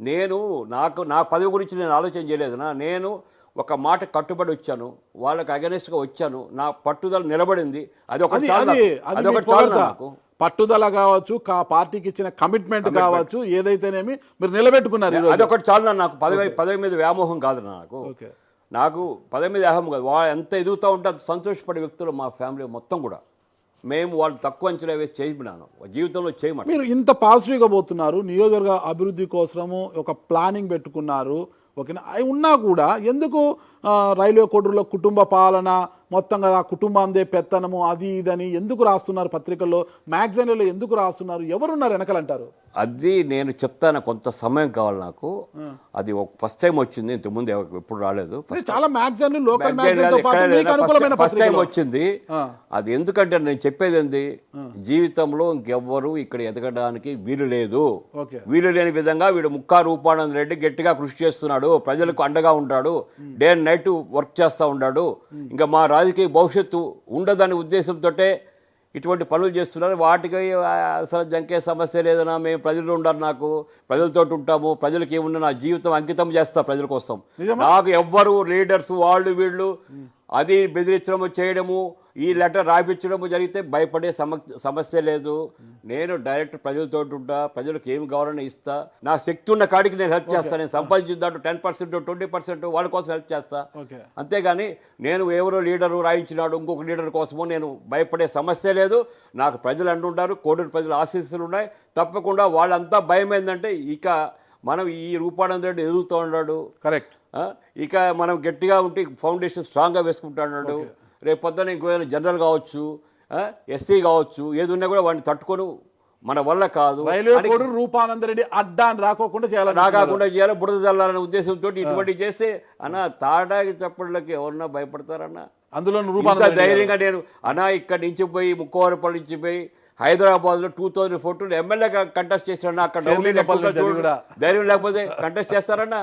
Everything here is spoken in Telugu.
నేను నా పదవి గురించి నేను ఆలోచన చేయలేదనా. నేను ఒక మాట కట్టుబడి వచ్చాను, వాళ్ళకి అగెనిస్ట్గా వచ్చాను, నా పట్టుదల నిలబడింది. అదొకటి చాలు నాకు. పట్టుదల కావచ్చు, పార్టీకి ఇచ్చిన కమిట్మెంట్ కావచ్చు, ఏదైతేనేమి మీరు నిలబెట్టుకున్నారు. అదొకటి చాలు నాకు. పదవి మీద వ్యామోహం కాదు నాకు. నాకు పదవి మీద వ్యామోహం కాదు. వాళ్ళు ఎంత ఎదుగుతూ ఉంటే అంత సంతోషపడే వ్యక్తులు మా ఫ్యామిలీ మొత్తం కూడా. మేము వాళ్ళు తక్కువ అంచనా వేసి చేయమన్నాను, జీవితంలో చేయమని. మీరు ఇంత పాజిటివ్గా పోతున్నారు, నియోజకవర్గ అభివృద్ధి కోసము ఒక ప్లానింగ్ పెట్టుకున్నారు, ఓకేనా? అవి ఉన్నా కూడా ఎందుకు రైల్వే కోడూరులో కుటుంబ పాలన మొత్తంగా ఆ కుటుంబందే పెత్తనము అది ఇదని ఎందుకు రాస్తున్నారు పత్రికల్లో, మ్యాగజైన్లలో ఎందుకు రాస్తున్నారు? ఎవరున్నారు వెనకలంటారు? అది నేను చెప్తాను, కొంత సమయం కావాలి నాకు. అది ఫస్ట్ టైం వచ్చింది, ఇంతకుముందు ఎప్పుడు రాలేదు. చాలా మ్యాగజైన్లు లోకల్ ఫస్ట్ టైం వచ్చింది. అది ఎందుకంటే నేను చెప్పేది ఏంది, జీవితంలో ఇంకెవ్వరు ఇక్కడ ఎదగడానికి వీలు లేదు. వీలు లేని విధంగా వీడు ముక్కా రూపానంద రెడ్డి గట్టిగా కృషి చేస్తున్నాడు, ప్రజలకు అండగా ఉంటాడు, డే అండ్ నైట్ వర్క్ చేస్తూ ఉన్నాడు. ఇంకా మా రాజకీయ భవిష్యత్తు ఉండదనే ఉద్దేశంతో ఇటువంటి పనులు చేస్తున్నారు. వాటికి అసలు జంకే సమస్య లేదన్నా, మేము ప్రజలు ఉండాలి, నాకు ప్రజలతో ఉంటాము, ప్రజలకి ఏమున్నా నా జీవితం అంకితం చేస్తా ప్రజల కోసం. నాకు ఎవ్వరు లీడర్స్ వాళ్ళు వీళ్ళు అది బెదిరించడము చేయడము, ఈ లెటర్ రాయించడము జరిగితే భయపడే సమస్య లేదు. నేను డైరెక్ట్ ప్రజలతో ఉంటా, ప్రజలకు ఏమి కావాలని ఇస్తా, నా శక్తి ఉన్న కాడికి నేను హెల్ప్ చేస్తాను. నేను సంపాదించిన 10% 20% వాళ్ళ కోసం హెల్ప్ చేస్తా. అంతేగాని నేను ఎవరో లీడరు రాయించినాడు ఇంకొక లీడర్ కోసమో నేను భయపడే సమస్య లేదు. నాకు ప్రజలు అంటుంటారు, కోడూరు ప్రజల ఆశీస్సులు ఉన్నాయి. తప్పకుండా వాళ్ళంతా భయం ఏంటంటే ఇక మనం ఈ రూపానంద రెడ్డి ఎదుగుతూ ఉన్నాడు, కరెక్ట్, ఇక మనం గట్టిగా ఉంటే ఫౌండేషన్ స్ట్రాంగ్గా వేసుకుంటున్నాడు. రేపు పొద్దున ఇంకో జనరల్ కావచ్చు, ఎస్సీ కావచ్చు, ఏది ఉన్నా కూడా వాడిని తట్టుకొని మన వల్ల కాదు. రూపానంద రెడ్డి అడ్డాన్ని రాకుండా చేయాలి, బురద చల్లాలనే ఉద్దేశంతో ఇటువంటి చేస్తే అన్న తాడాకి చప్పట్లకి ఎవరన్నా భయపడతారన్న. అందులో ధైర్యంగా నేను ఇక్కడి నుంచి పోయి ముక్కవారపల్లి నుంచి పోయి హైదరాబాద్లో 2014 ఎమ్మెల్యేగా కంటెస్ట్ చేశారన్న. అక్కడ ధైర్యం లేకపోతే కంటెస్ట్ చేస్తారన్నా.